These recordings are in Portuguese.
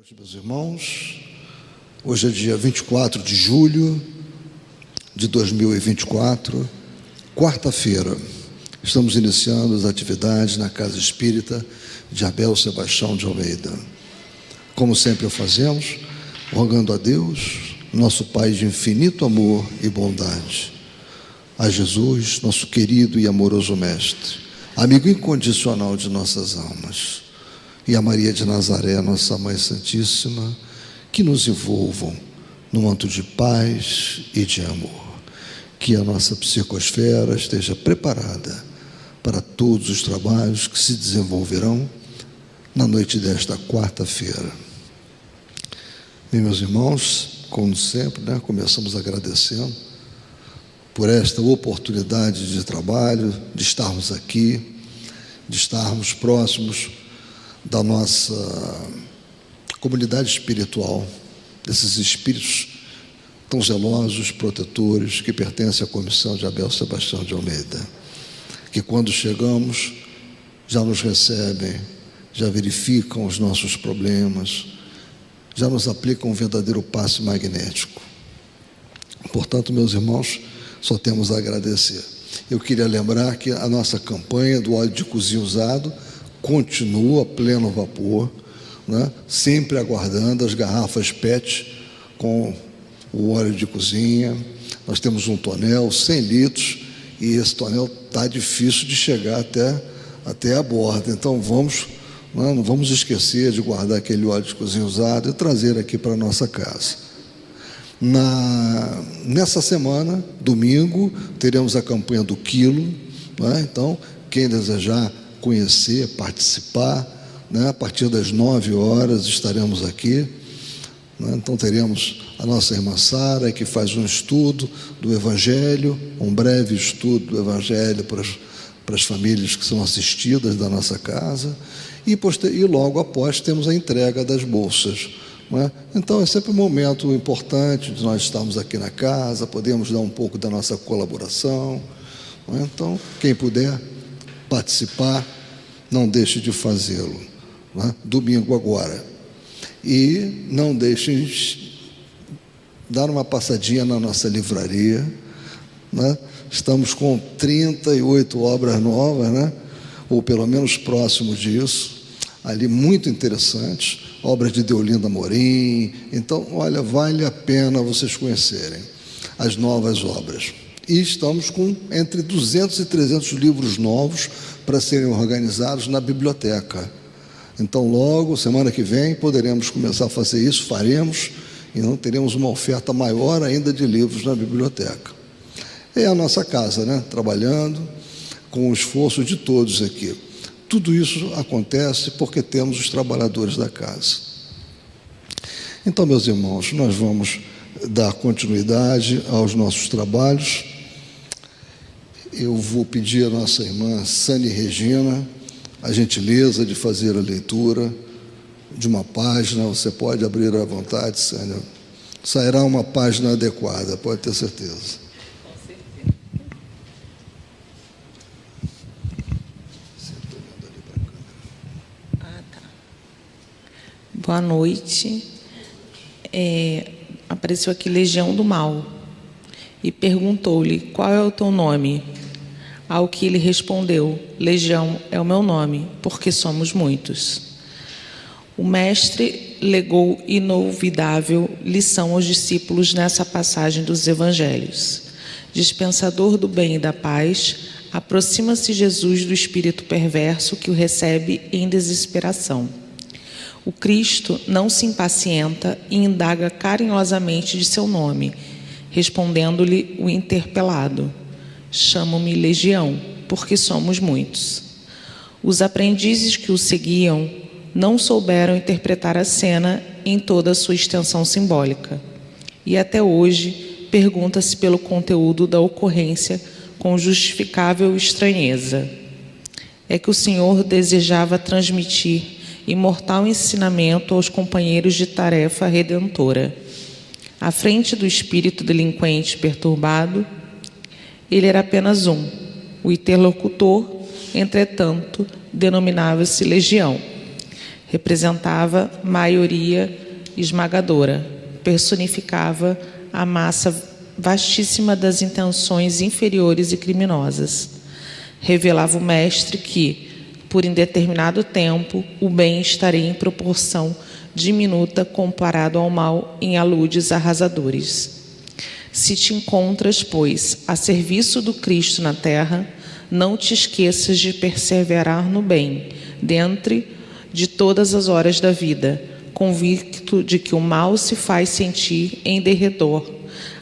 noite, meus irmãos. Hoje é dia 24 de julho de 2024, quarta-feira. Estamos iniciando as atividades na Casa Espírita de Abel Sebastião de Almeida. Como sempre o fazemos, rogando a Deus, nosso Pai de infinito amor e bondade, a Jesus, nosso querido e amoroso Mestre, amigo incondicional de nossas almas, e a Maria de Nazaré, nossa Mãe Santíssima, que nos envolvam no manto de paz e de amor. Que a nossa psicosfera esteja preparada para todos os trabalhos que se desenvolverão na noite desta quarta-feira. Meus irmãos, como sempre, começamos agradecendo por esta oportunidade de trabalho, de estarmos aqui, de estarmos próximos da nossa comunidade espiritual, desses espíritos tão zelosos, protetores, que pertencem à comissão de Abel Sebastião de Almeida, que quando chegamos já nos recebem, já verificam os nossos problemas, já nos aplicam um verdadeiro passe magnético. Portanto, meus irmãos, só temos a agradecer. Eu queria lembrar que a nossa campanha do óleo de cozinha usado continua a pleno vapor, sempre aguardando as garrafas PET com o óleo de cozinha. Nós temos um tonel, 100 litros, e esse tonel está difícil de chegar até a borda. Então não vamos esquecer de guardar aquele óleo de cozinha usado e trazer aqui para a nossa casa. Nessa semana, domingo, teremos a campanha do quilo, Então, quem desejar conhecer, participar, a partir das 9 horas estaremos aqui, Então teremos a nossa irmã Sara, que faz um estudo do Evangelho, um breve estudo do Evangelho para as famílias que são assistidas da nossa casa, e logo após temos a entrega das bolsas, Então é sempre um momento importante de nós estarmos aqui na casa, podemos dar um pouco da nossa colaboração, Então quem puder participar, não deixe de fazê-lo, Domingo agora. E não deixem de dar uma passadinha na nossa livraria, Estamos com 38 obras novas, ou pelo menos próximo disso, ali muito interessantes, obras de Deolinda Morim. Então, olha, vale a pena vocês conhecerem as novas obras. E estamos com entre 200 e 300 livros novos para serem organizados na biblioteca. Então, logo, semana que vem, poderemos começar a fazer isso, faremos, e não teremos uma oferta maior ainda de livros na biblioteca. É a nossa casa, trabalhando com o esforço de todos aqui. Tudo isso acontece porque temos os trabalhadores da casa. Então, meus irmãos, nós vamos dar continuidade aos nossos trabalhos. Eu vou pedir à nossa irmã Sani Regina a gentileza de fazer a leitura de uma página. Você pode abrir à vontade, Sânia. Sairá uma página adequada, pode ter certeza. Boa noite. Apareceu aqui Legião do Mal e perguntou-lhe: qual é o teu nome? Ao que ele respondeu: Legião é o meu nome, porque somos muitos. O mestre legou inolvidável lição aos discípulos nessa passagem dos Evangelhos. Dispensador do bem e da paz, aproxima-se Jesus do espírito perverso que o recebe em desesperação. O Cristo não se impacienta e indaga carinhosamente de seu nome, respondendo-lhe o interpelado: chamo-me Legião, porque somos muitos. Os aprendizes que o seguiam não souberam interpretar a cena em toda a sua extensão simbólica. E até hoje pergunta-se pelo conteúdo da ocorrência com justificável estranheza. É que o Senhor desejava transmitir imortal ensinamento aos companheiros de tarefa redentora. À frente do espírito delinquente perturbado, ele era apenas um. O interlocutor, entretanto, denominava-se Legião. representava maioria esmagadora, personificava a massa vastíssima das intenções inferiores e criminosas. Revelava o mestre que, por indeterminado tempo, o bem estaria em proporção diminuta comparado ao mal em aludes arrasadores. Se te encontras, pois, a serviço do Cristo na terra, não te esqueças de perseverar no bem, dentre de todas as horas da vida, convicto de que o mal se faz sentir em derredor,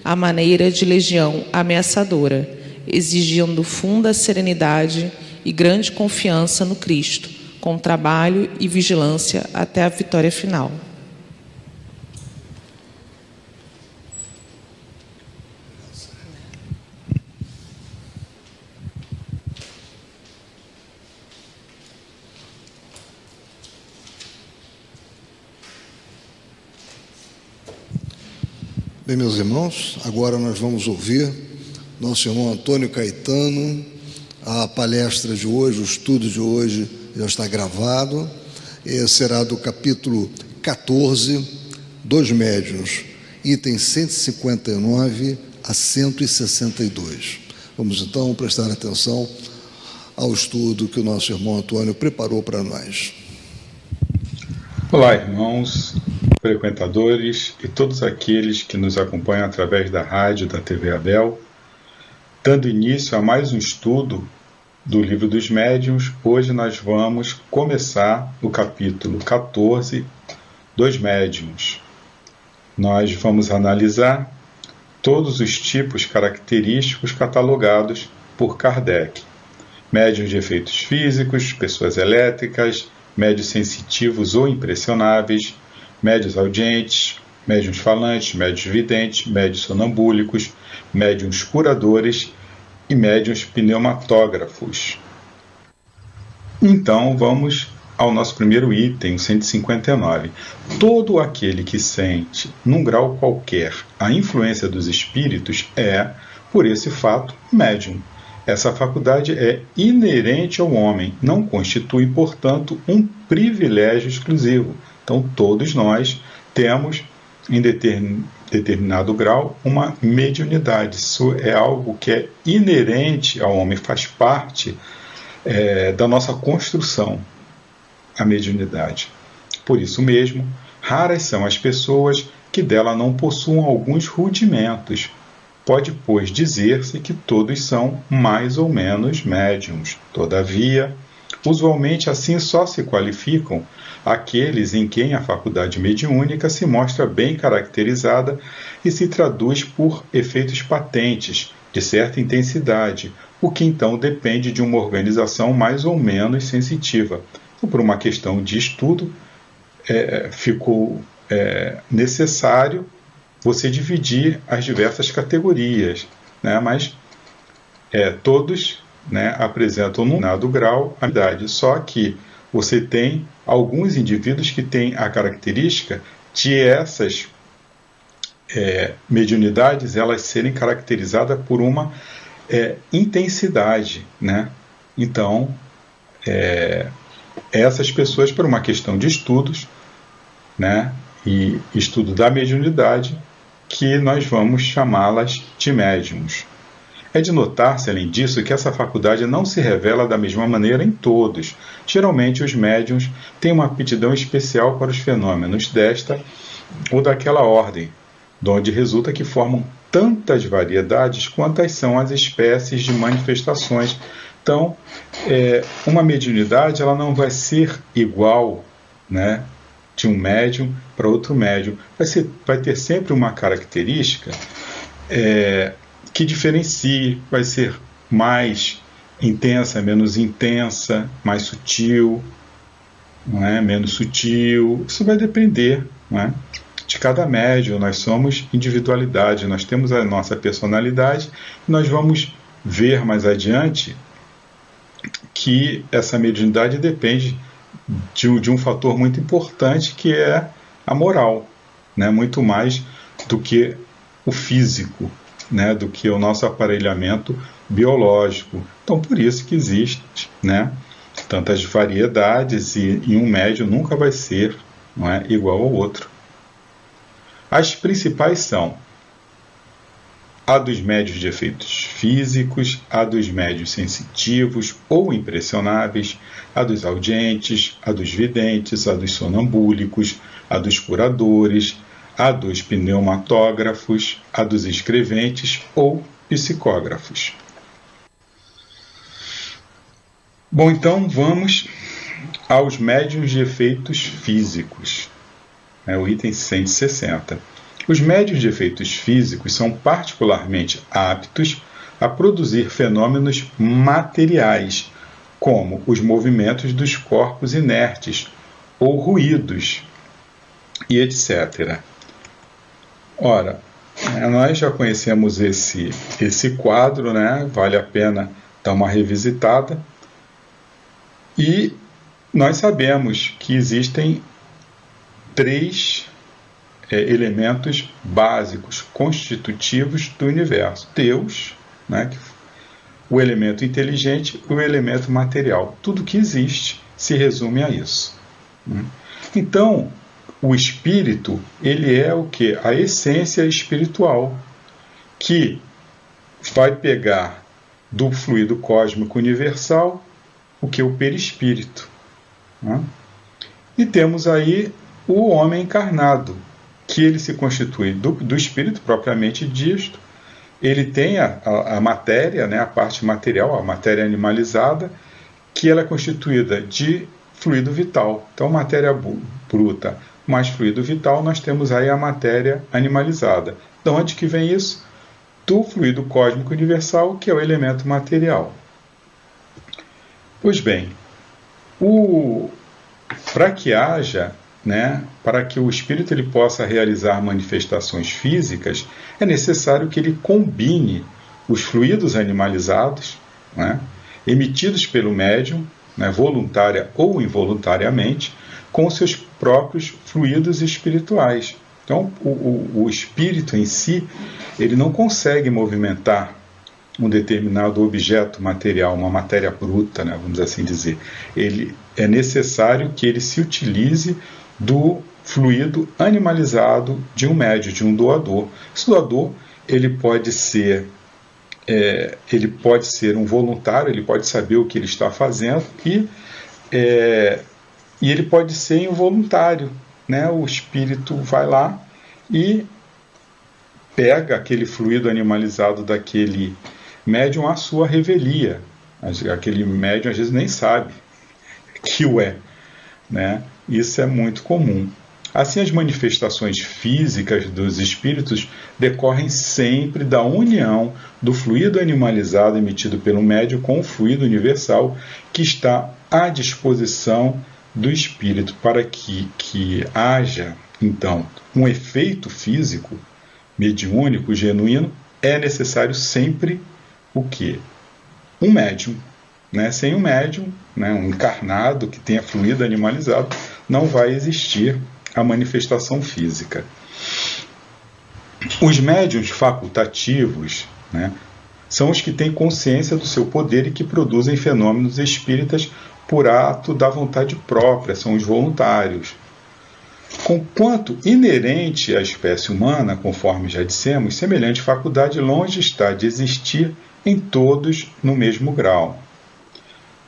à maneira de legião ameaçadora, exigindo funda serenidade e grande confiança no Cristo, com trabalho e vigilância até a vitória final. Bem, meus irmãos, agora nós vamos ouvir nosso irmão Antônio Caetano. A palestra de hoje, o estudo de hoje já está gravado, será do capítulo 14, dos médiuns, itens 159 a 162. Vamos então prestar atenção ao estudo que o nosso irmão Antônio preparou para nós. Olá, irmãos, frequentadores e todos aqueles que nos acompanham através da rádio da TV Abel. Dando início a mais um estudo do Livro dos Médiuns, hoje nós vamos começar o capítulo 14 dos Médiuns. Nós vamos analisar todos os tipos característicos catalogados por Kardec. Médiuns de efeitos físicos, pessoas elétricas, médiuns sensitivos ou impressionáveis, médiuns audientes, médiuns falantes, médiuns videntes, médiuns sonambúlicos, médiuns curadores e médiuns pneumatógrafos. Então, vamos ao nosso primeiro item, 159. Todo aquele que sente, num grau qualquer, a influência dos espíritos é, por esse fato, médium. Essa faculdade é inerente ao homem, não constitui, portanto, um privilégio exclusivo. Então, todos nós temos, em determinado grau, uma mediunidade. Isso é algo que é inerente ao homem, faz parte da nossa construção, a mediunidade. Por isso mesmo, raras são as pessoas que dela não possuam alguns rudimentos. Pode, pois, dizer-se que todos são mais ou menos médiuns. Todavia, usualmente assim só se qualificam aqueles em quem a faculdade mediúnica se mostra bem caracterizada e se traduz por efeitos patentes, de certa intensidade, o que então depende de uma organização mais ou menos sensitiva. Então, por uma questão de estudo, ficou necessário você dividir as diversas categorias, né? Mas todos, né, apresentam num dado grau a idade, só que você tem alguns indivíduos que têm a característica de essas mediunidades elas serem caracterizadas por uma intensidade, né? Então, essas pessoas, por uma questão de estudos, né, e estudo da mediunidade, que nós vamos chamá-las de médiuns. É de notar-se, além disso, que essa faculdade não se revela da mesma maneira em todos. Geralmente, os médiuns têm uma aptidão especial para os fenômenos desta ou daquela ordem, de onde resulta que formam tantas variedades quantas são as espécies de manifestações. Então, uma mediunidade ela não vai ser igual, né, de um médium para outro médium. Vai ter sempre uma característica que diferencie, vai ser mais intensa, menos intensa, mais sutil, não é? Menos sutil. Isso vai depender, não é? De cada médium. Nós somos individualidade, nós temos a nossa personalidade, e nós vamos ver mais adiante que essa mediunidade depende de um fator muito importante, que é a moral, né? Muito mais do que o físico, né? Do que o nosso aparelhamento biológico. Então, por isso que existe, né, tantas variedades, e um médium nunca vai ser, não é, igual ao outro. As principais são a dos médiuns de efeitos físicos, a dos médiuns sensitivos ou impressionáveis, a dos audientes, a dos videntes, a dos sonambúlicos, a dos curadores, a dos pneumatógrafos, a dos escreventes ou psicógrafos. Bom, então vamos aos médiuns de efeitos físicos, o item 160. Os médiuns de efeitos físicos são particularmente aptos a produzir fenômenos materiais, como os movimentos dos corpos inertes, ou ruídos, e etc. Ora, nós já conhecemos esse quadro, né? Vale a pena dar uma revisitada. E nós sabemos que existem 3 elementos básicos, constitutivos do universo. Deus, né, o elemento inteligente e o elemento material. Tudo que existe se resume a isso. Então, o espírito, ele é o quê? A essência espiritual, que vai pegar do fluido cósmico universal o que é o perispírito. E temos aí o homem encarnado, que ele se constitui do espírito propriamente dito. Ele tem a matéria, né, a parte material, a matéria animalizada, que ela é constituída de fluido vital. Então, matéria bruta mais fluido vital, nós temos aí a matéria animalizada. De onde que vem isso? Do fluido cósmico universal, que é o elemento material. Pois bem, para que haja, né, para que o espírito ele possa realizar manifestações físicas, é necessário que ele combine os fluidos animalizados, né, emitidos pelo médium, né, voluntária ou involuntariamente, com seus próprios fluidos espirituais. Então, o espírito em si, ele não consegue movimentar um determinado objeto material, uma matéria bruta, né, vamos assim dizer. É necessário que ele se utilize do fluido animalizado de um médium, de um doador. Esse doador, ele pode ser um voluntário, ele pode saber o que ele está fazendo e ele pode ser involuntário, né? O espírito vai lá e pega aquele fluido animalizado daquele médium à sua revelia. Aquele médium às vezes nem sabe que o é, né? Isso é muito comum. Assim, as manifestações físicas dos espíritos decorrem sempre da união do fluido animalizado emitido pelo médium com o fluido universal que está à disposição do espírito. Para que haja, então, um efeito físico mediúnico, genuíno, é necessário sempre o quê? Um médium. Né? Sem um médium, né, um encarnado que tenha fluido animalizado, não vai existir a manifestação física. Os médiuns facultativos, né, são os que têm consciência do seu poder e que produzem fenômenos espíritas por ato da vontade própria, são os voluntários. Conquanto inerente à espécie humana, conforme já dissemos, semelhante faculdade longe está de existir em todos no mesmo grau.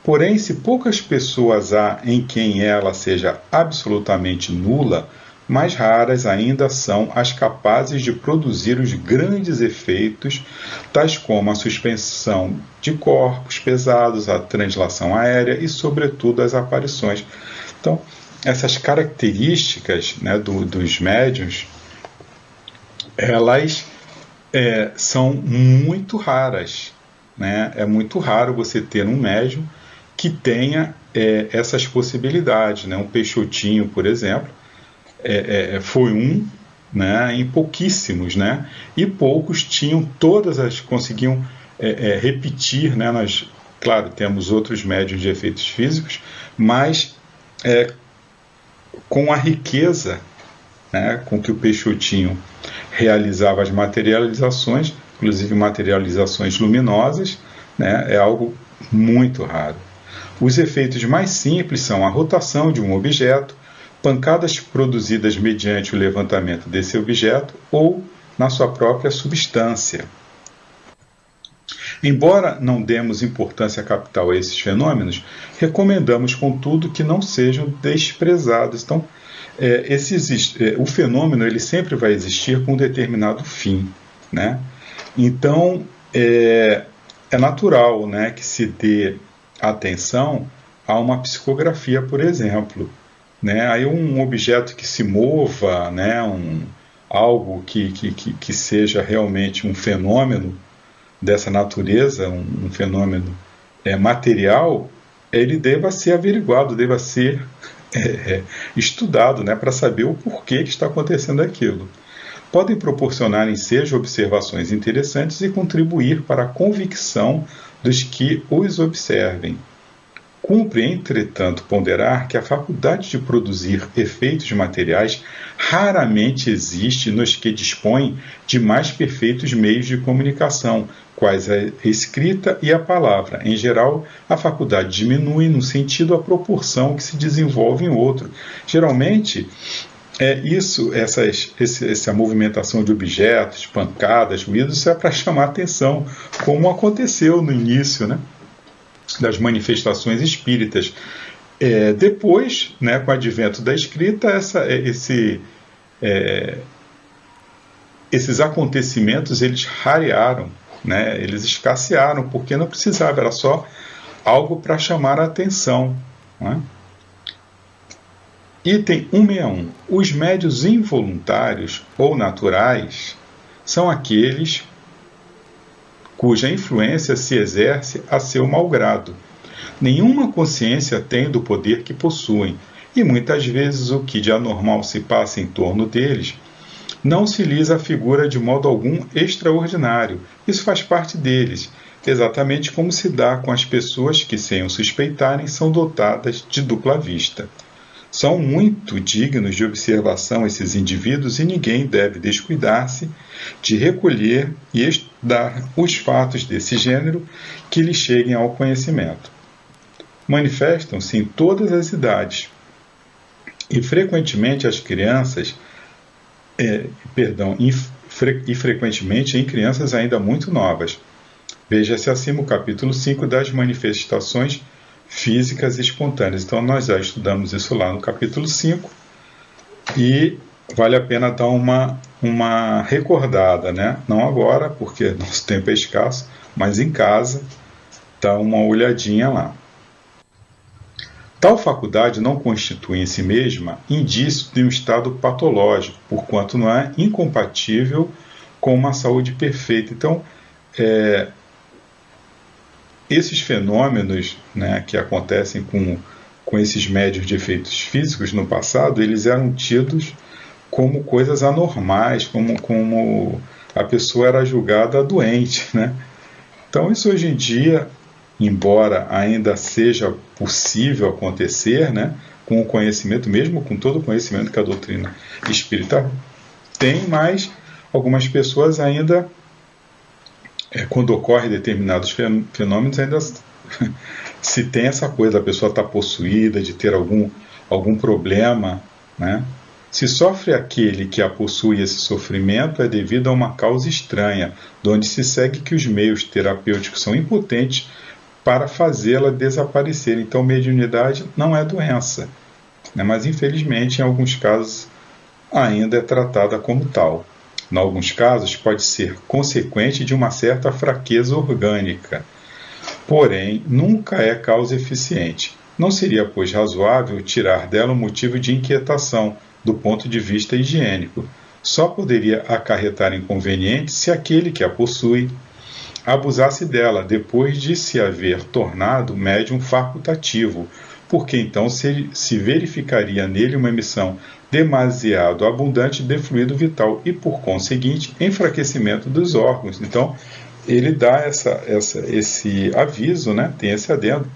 Porém, se poucas pessoas há em quem ela seja absolutamente nula, mais raras ainda são as capazes de produzir os grandes efeitos, tais como a suspensão de corpos pesados, a translação aérea e, sobretudo, as aparições. Então, essas características, né, dos médiuns, elas são muito raras. Né? É muito raro você ter um médium que tenha essas possibilidades. Né? Um Peixotinho, por exemplo, foi um, né, em pouquíssimos, né? E poucos tinham conseguiam repetir, né? Nós, claro, temos outros médiuns de efeitos físicos, mas com a riqueza, né, com que o Peixotinho realizava as materializações, inclusive materializações luminosas, né, é algo muito raro. Os efeitos mais simples são a rotação de um objeto, pancadas produzidas mediante o levantamento desse objeto ou na sua própria substância. Embora não demos importância capital a esses fenômenos, recomendamos, contudo, que não sejam desprezados. Então, o fenômeno ele sempre vai existir com um determinado fim, né? Então, é natural, né, que se dê atenção a uma psicografia, por exemplo, né? Aí um objeto que se mova, né, algo que seja realmente um fenômeno dessa natureza, um fenômeno material, ele deva ser averiguado, deva ser estudado, né, para saber o porquê que está acontecendo aquilo. Podem proporcionar ensejo observações interessantes e contribuir para a convicção dos que os observem. Cumpre, entretanto, ponderar que a faculdade de produzir efeitos materiais raramente existe nos que dispõem de mais perfeitos meios de comunicação, quais a escrita e a palavra. Em geral, a faculdade diminui num sentido à proporção que se desenvolve em outro. Geralmente, essa movimentação de objetos, pancadas, ruídos, isso é para chamar atenção, como aconteceu no início, né, das manifestações espíritas. Depois, né, com o advento da escrita, esses acontecimentos eles rarearam, né, eles escassearam, porque não precisava, era só algo para chamar a atenção, né? Item 161. Os médios involuntários ou naturais são aqueles cuja influência se exerce a seu malgrado. Nenhuma consciência tem do poder que possuem, e muitas vezes o que de anormal se passa em torno deles não se lhes afigura de modo algum extraordinário. Isso faz parte deles, exatamente como se dá com as pessoas que, sem o suspeitarem, são dotadas de dupla vista. São muito dignos de observação esses indivíduos e ninguém deve descuidar-se de recolher e estudar os fatos desse gênero que lhe cheguem ao conhecimento. Manifestam-se em todas as idades e frequentemente as crianças, frequentemente em crianças ainda muito novas. Veja-se acima o capítulo 5 das manifestações físicas espontâneas. Então nós já estudamos isso lá no capítulo 5 e vale a pena dar uma recordada, né? Não agora, porque nosso tempo é escasso, mas em casa, dá uma olhadinha lá. Tal faculdade não constitui em si mesma indício de um estado patológico, porquanto não é incompatível com uma saúde perfeita. Então, esses fenômenos, né, que acontecem com esses médios de efeitos físicos no passado, eles eram tidos como coisas anormais, como a pessoa era julgada doente, né? Então isso hoje em dia, embora ainda seja possível acontecer, né, com o conhecimento, mesmo com todo o conhecimento que a doutrina espírita tem, mas algumas pessoas ainda, quando ocorrem determinados fenômenos, ainda se tem essa coisa, a pessoa está possuída, de ter algum problema, né? Se sofre aquele que a possui esse sofrimento, é devido a uma causa estranha, de onde se segue que os meios terapêuticos são impotentes para fazê-la desaparecer. Então, mediunidade não é doença, né? Mas infelizmente, em alguns casos, ainda é tratada como tal. Em alguns casos, pode ser consequente de uma certa fraqueza orgânica, porém, nunca é causa eficiente. Não seria, pois, razoável tirar dela um motivo de inquietação do ponto de vista higiênico. Só poderia acarretar inconvenientes se aquele que a possui abusasse dela depois de se haver tornado médium facultativo, porque então se verificaria nele uma emissão demasiado abundante de fluido vital e, por conseguinte, enfraquecimento dos órgãos. Então, ele dá esse aviso, né? Tem esse adendo.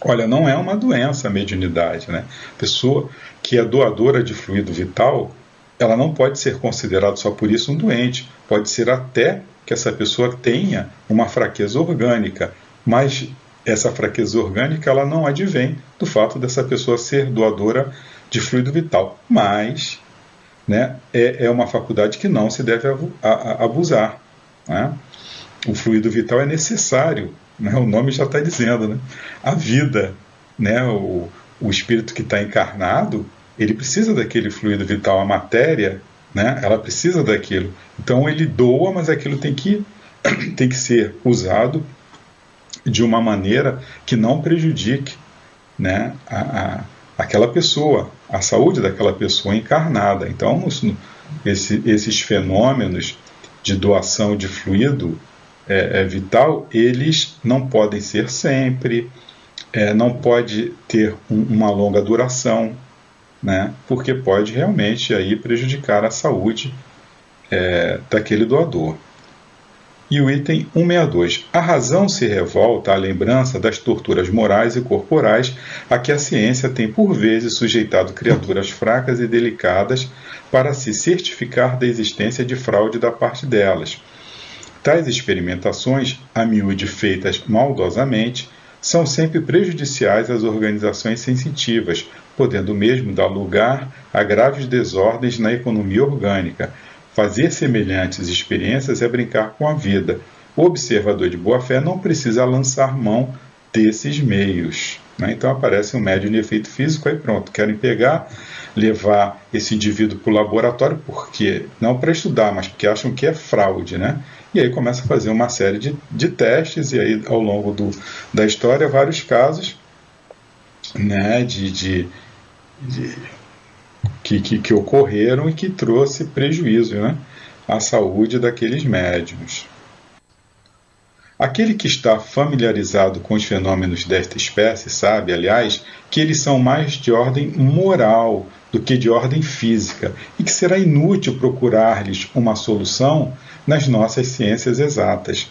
Olha, não é uma doença a mediunidade, né? Pessoa que é doadora de fluido vital, ela não pode ser considerada só por isso um doente. Pode ser até que essa pessoa tenha uma fraqueza orgânica, mas essa fraqueza orgânica ela não advém do fato dessa pessoa ser doadora de fluido vital, mas, né, é uma faculdade que não se deve abusar, né? O fluido vital é necessário, né? O nome já está dizendo, né? A vida, né? O espírito que está encarnado, ele precisa daquele fluido vital, a matéria, né? Ela precisa daquilo. Então ele doa, mas aquilo tem que ser usado de uma maneira que não prejudique, né, aquela pessoa, a saúde daquela pessoa encarnada. Então, esses fenômenos de doação de fluido vital, eles não podem ser sempre, não pode ter uma longa duração, né, porque pode realmente aí prejudicar a saúde daquele doador. E o item 162. A razão se revolta à lembrança das torturas morais e corporais a que a ciência tem por vezes sujeitado criaturas fracas e delicadas para se certificar da existência de fraude da parte delas. Tais experimentações, a miúde feitas maldosamente, são sempre prejudiciais às organizações sensitivas, podendo mesmo dar lugar a graves desordens na economia orgânica. Fazer semelhantes experiências é brincar com a vida. O observador de boa-fé não precisa lançar mão desses meios, né? Então aparece um médium de efeito físico, aí pronto, querem pegar, levar esse indivíduo para o laboratório, porque não para estudar, mas porque acham que é fraude, né? E aí começa a fazer uma série de testes, e aí ao longo da história, vários casos, né, que ocorreram e que trouxe prejuízo, né, à saúde daqueles médiuns. Aquele que está familiarizado com os fenômenos desta espécie sabe, aliás, que eles são mais de ordem moral do que de ordem física e que será inútil procurar-lhes uma solução nas nossas ciências exatas.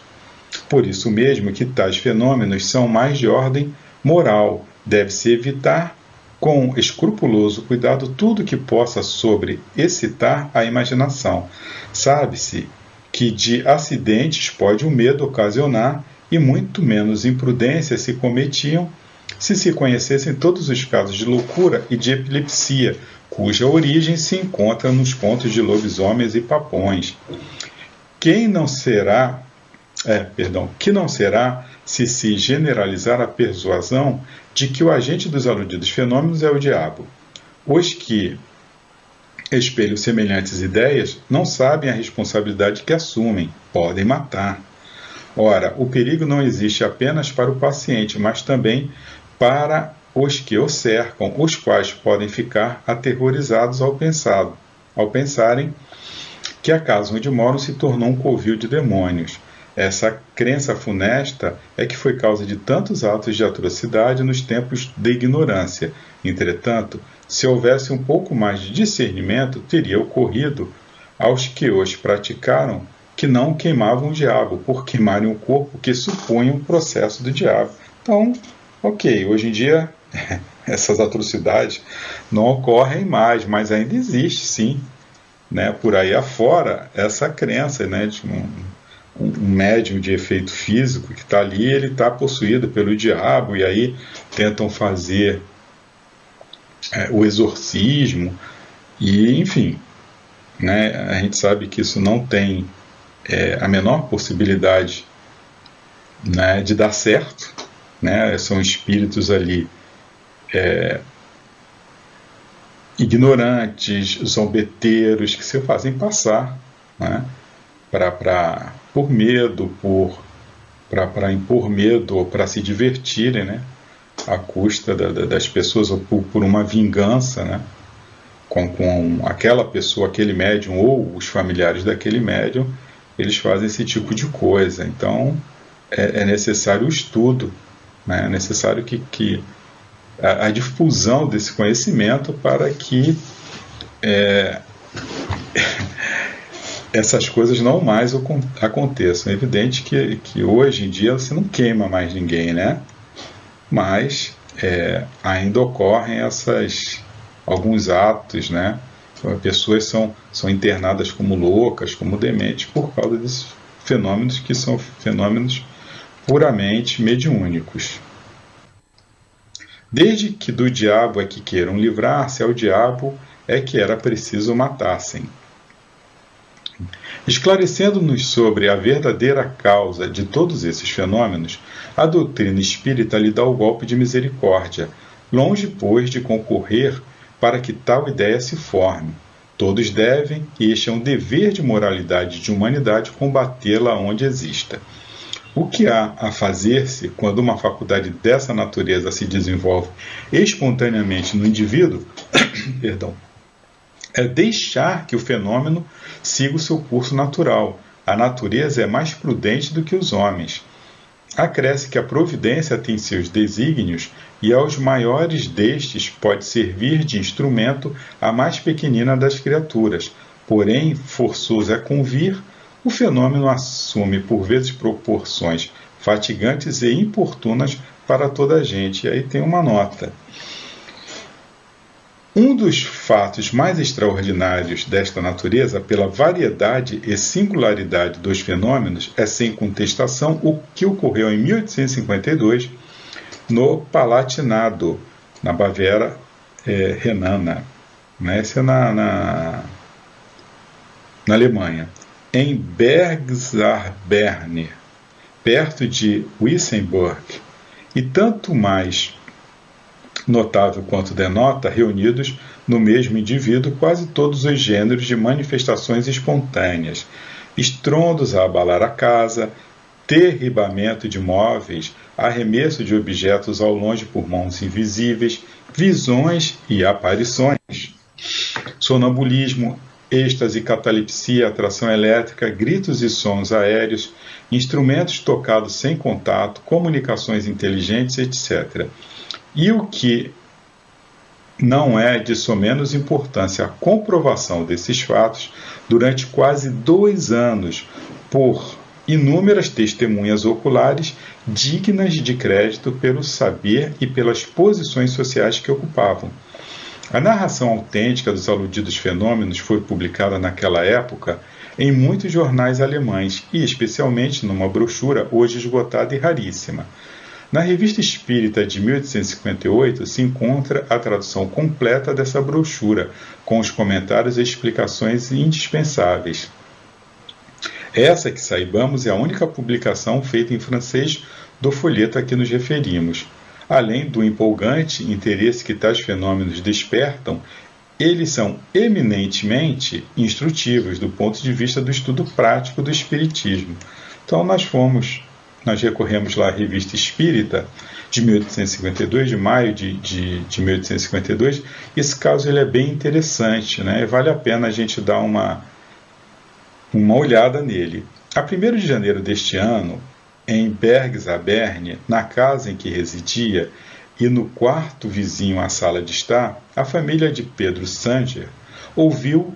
Por isso mesmo que tais fenômenos são mais de ordem moral, deve-se evitar com escrupuloso cuidado tudo que possa excitar a imaginação. Sabe-se que de acidentes pode o medo ocasionar, e muito menos imprudências se cometiam se se conhecessem todos os casos de loucura e de epilepsia, cuja origem se encontra nos contos de lobisomens e papões. Que não será se generalizar a persuasão de que o agente dos aludidos fenômenos é o diabo. Os que espelham semelhantes ideias não sabem a responsabilidade que assumem, podem matar. Ora, o perigo não existe apenas para o paciente, mas também para os que o cercam, os quais podem ficar aterrorizados ao pensarem que a casa onde moram se tornou um covil de demônios. Essa crença funesta é que foi causa de tantos atos de atrocidade nos tempos de ignorância. Entretanto, se houvesse um pouco mais de discernimento, teria ocorrido aos que os praticaram que não queimavam o diabo, por queimarem o corpo que supunham o processo do diabo. Então, ok, hoje em dia essas atrocidades não ocorrem mais, mas ainda existe sim, né, por aí afora, essa crença, né, de um médium de efeito físico que está ali, ele está possuído pelo diabo, e aí tentam fazer o exorcismo, e enfim, né, a gente sabe que isso não tem a menor possibilidade, né, de dar certo, né, são espíritos ali ignorantes, zombeteiros, que se fazem passar, né, por medo, para impor medo ou para se divertirem, né, à custa das pessoas, ou por uma vingança, né, com aquela pessoa, aquele médium ou os familiares daquele médium. Eles fazem esse tipo de coisa. Então é necessário o estudo, né, é necessário que a difusão desse conhecimento para que essas coisas não mais aconteçam. É evidente que hoje em dia você não queima mais ninguém, né? Mas ainda ocorrem alguns atos, né? Pessoas são internadas como loucas, como dementes, por causa desses fenômenos que são fenômenos puramente mediúnicos. Desde que do diabo é que queiram livrar-se, ao diabo é que era preciso matassem. Esclarecendo-nos sobre a verdadeira causa de todos esses fenômenos, a doutrina espírita lhe dá o golpe de misericórdia, longe, pois, de concorrer para que tal ideia se forme. Todos devem, e este é um dever de moralidade e de humanidade, combatê-la onde exista. O que há a fazer-se quando uma faculdade dessa natureza se desenvolve espontaneamente no indivíduo, é deixar que o fenômeno siga o seu curso natural. A natureza é mais prudente do que os homens. Acresce que a providência tem seus desígnios e aos maiores destes pode servir de instrumento à mais pequenina das criaturas. Porém, forçoso é convir, o fenômeno assume por vezes proporções fatigantes e importunas para toda a gente. E aí tem uma nota. Um dos fatos mais extraordinários desta natureza, pela variedade e singularidade dos fenômenos, é sem contestação o que ocorreu em 1852 no Palatinado, na Baviera renana, essa é na Alemanha, em Bergzabern, perto de Wissembourg, e tanto mais notável quanto denota, reunidos no mesmo indivíduo quase todos os gêneros de manifestações espontâneas, estrondos a abalar a casa, derribamento de móveis, arremesso de objetos ao longe por mãos invisíveis, visões e aparições, sonambulismo, êxtase, catalepsia, atração elétrica, gritos e sons aéreos, instrumentos tocados sem contato, comunicações inteligentes, etc. E o que não é de somenos importância, a comprovação desses fatos durante quase 2 anos por inúmeras testemunhas oculares dignas de crédito pelo saber e pelas posições sociais que ocupavam. A narração autêntica dos aludidos fenômenos foi publicada naquela época em muitos jornais alemães e especialmente numa brochura hoje esgotada e raríssima. Na Revista Espírita de 1858 se encontra a tradução completa dessa brochura, com os comentários e explicações indispensáveis. Essa, que saibamos, é a única publicação feita em francês do folheto a que nos referimos. Além do empolgante interesse que tais fenômenos despertam, eles são eminentemente instrutivos do ponto de vista do estudo prático do Espiritismo. Então nós recorremos lá à Revista Espírita de 1852, de maio de 1852. Esse caso ele é bem interessante, né? Vale a pena a gente dar uma olhada nele. A 1º de janeiro deste ano, em Bergzabern, na casa em que residia e no quarto vizinho à sala de estar, a família de Pedro Sanger ouviu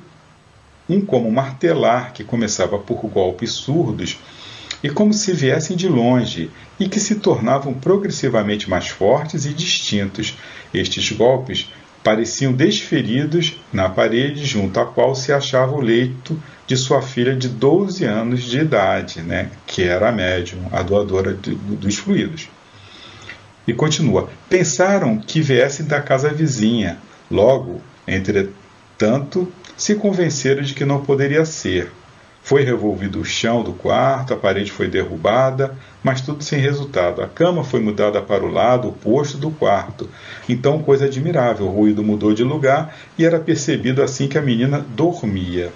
um como martelar que começava por golpes surdos e como se viessem de longe, e que se tornavam progressivamente mais fortes e distintos. Estes golpes pareciam desferidos na parede junto à qual se achava o leito de sua filha de 12 anos de idade, que era a médium, a doadora dos fluidos. E continua: pensaram que viessem da casa vizinha. Logo, entretanto, se convenceram de que não poderia ser. Foi revolvido o chão do quarto, a parede foi derrubada, mas tudo sem resultado. A cama foi mudada para o lado oposto do quarto. Então, coisa admirável, o ruído mudou de lugar e era percebido assim que a menina dormia.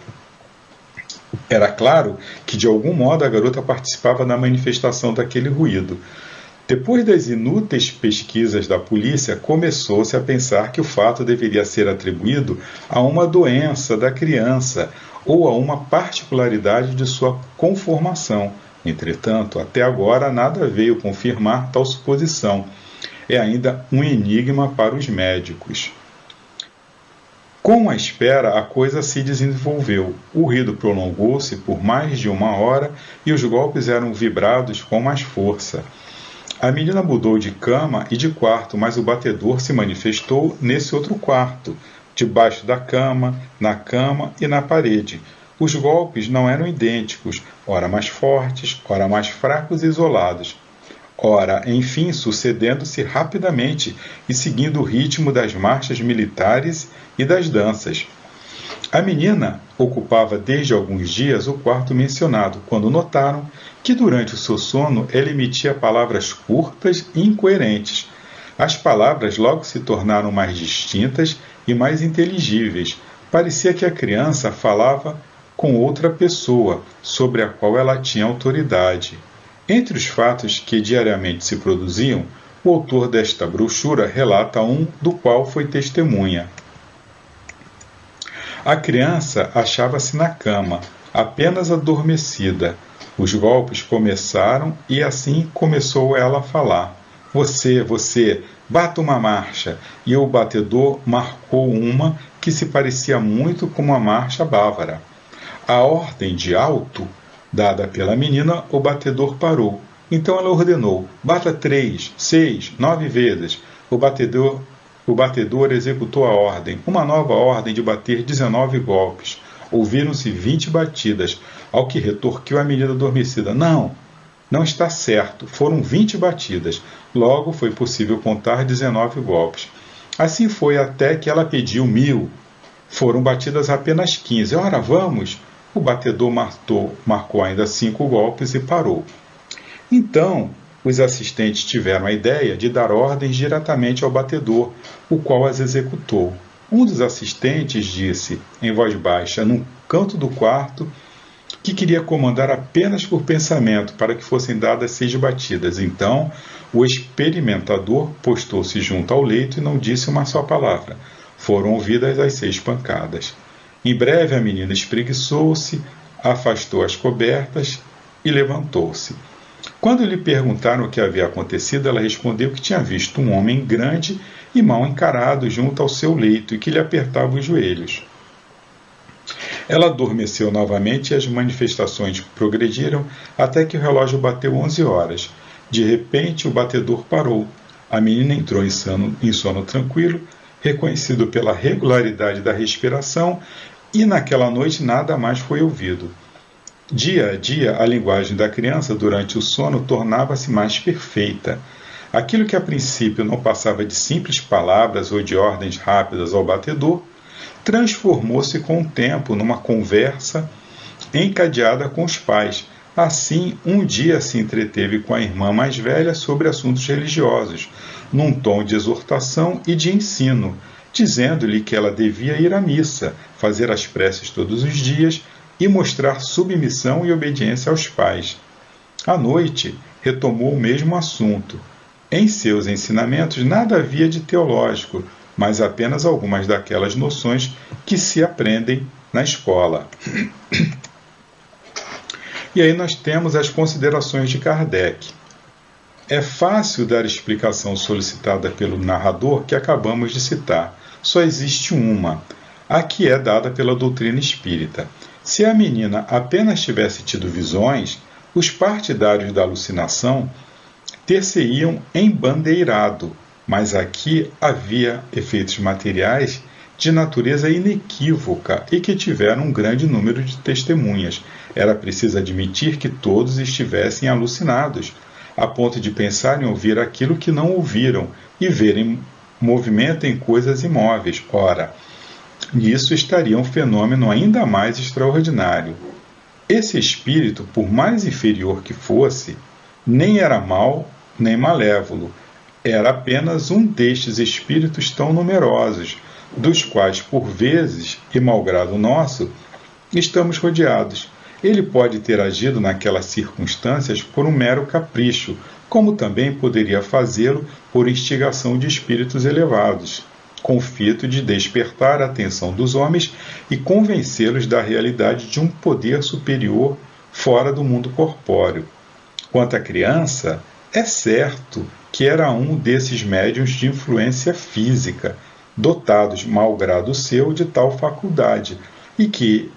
Era claro que, de algum modo, a garota participava da manifestação daquele ruído. Depois das inúteis pesquisas da polícia, começou-se a pensar que o fato deveria ser atribuído a uma doença da criança ou a uma particularidade de sua conformação. Entretanto, até agora nada veio confirmar tal suposição. É ainda um enigma para os médicos. Com a espera, a coisa se desenvolveu. O ruído prolongou-se por mais de 1 hora e os golpes eram vibrados com mais força. A menina mudou de cama e de quarto, mas o batedor se manifestou nesse outro quarto, debaixo da cama, na cama e na parede. Os golpes não eram idênticos, ora mais fortes, ora mais fracos e isolados. ora, enfim, sucedendo-se rapidamente e seguindo o ritmo das marchas militares e das danças. A menina ocupava desde alguns dias o quarto mencionado, quando notaram que durante o seu sono ela emitia palavras curtas e incoerentes. As palavras logo se tornaram mais distintas e mais inteligíveis. Parecia que a criança falava com outra pessoa, sobre a qual ela tinha autoridade. Entre os fatos que diariamente se produziam, o autor desta brochura relata um do qual foi testemunha. A criança achava-se na cama, apenas adormecida. Os golpes começaram e assim começou ela a falar. Você, bata uma marcha. E o batedor marcou uma que se parecia muito com uma marcha bávara. A ordem de alto, dada pela menina, o batedor parou. Então ela ordenou, bata 3, 6, 9 vezes. O batedor executou a ordem, uma nova ordem de bater 19 golpes. Ouviram-se 20 batidas, ao que retorquiu a menina adormecida. Não está certo, foram 20 batidas. Logo foi possível contar 19 golpes. Assim foi até que ela pediu 1000. Foram batidas apenas 15. Ora, vamos! O batedor marcou ainda 5 golpes e parou. Então, os assistentes tiveram a ideia de dar ordens diretamente ao batedor, o qual as executou. Um dos assistentes disse, em voz baixa, num canto do quarto, que queria comandar apenas por pensamento para que fossem dadas 6 batidas. Então, o experimentador postou-se junto ao leito e não disse uma só palavra. Foram ouvidas as 6 pancadas. Em breve, a menina espreguiçou-se, afastou as cobertas e levantou-se. Quando lhe perguntaram o que havia acontecido, ela respondeu que tinha visto um homem grande e mal encarado junto ao seu leito e que lhe apertava os joelhos. Ela adormeceu novamente e as manifestações progrediram até que o relógio bateu 11 horas. De repente, o batedor parou. A menina entrou em sono tranquilo, reconhecido pela regularidade da respiração, e naquela noite nada mais foi ouvido. Dia a dia, a linguagem da criança durante o sono tornava-se mais perfeita. Aquilo que a princípio não passava de simples palavras ou de ordens rápidas ao batedor, transformou-se com o tempo numa conversa encadeada com os pais. Assim, um dia se entreteve com a irmã mais velha sobre assuntos religiosos, num tom de exortação e de ensino, dizendo-lhe que ela devia ir à missa, fazer as preces todos os dias e mostrar submissão e obediência aos pais. À noite, retomou o mesmo assunto. Em seus ensinamentos nada havia de teológico, mas apenas algumas daquelas noções que se aprendem na escola. E aí nós temos as considerações de Kardec. É fácil dar a explicação solicitada pelo narrador que acabamos de citar. Só existe uma, a que é dada pela doutrina espírita. Se a menina apenas tivesse tido visões, os partidários da alucinação ter-se-iam embandeirado, mas aqui havia efeitos materiais de natureza inequívoca e que tiveram um grande número de testemunhas. Era preciso admitir que todos estivessem alucinados, a ponto de pensar em ouvir aquilo que não ouviram e verem movimento em coisas imóveis. Ora, nisso estaria um fenômeno ainda mais extraordinário. Esse espírito, por mais inferior que fosse, nem era mau nem malévolo, era apenas um destes espíritos tão numerosos, dos quais, por vezes, e malgrado nosso, estamos rodeados. Ele pode ter agido naquelas circunstâncias por um mero capricho, como também poderia fazê-lo por instigação de espíritos elevados, com o fito de despertar a atenção dos homens e convencê-los da realidade de um poder superior fora do mundo corpóreo. Quanto à criança, é certo que era um desses médiuns de influência física, dotados, malgrado seu, de tal faculdade, e que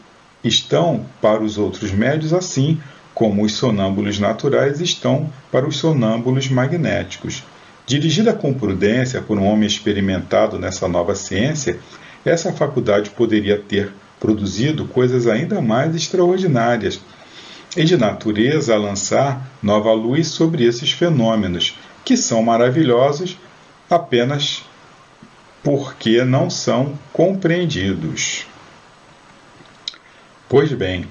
estão para os outros médiuns assim como os sonâmbulos naturais estão para os sonâmbulos magnéticos. Dirigida com prudência por um homem experimentado nessa nova ciência, essa faculdade poderia ter produzido coisas ainda mais extraordinárias. e de natureza a lançar nova luz sobre esses fenômenos, que são maravilhosos apenas porque não são compreendidos. Pois bem,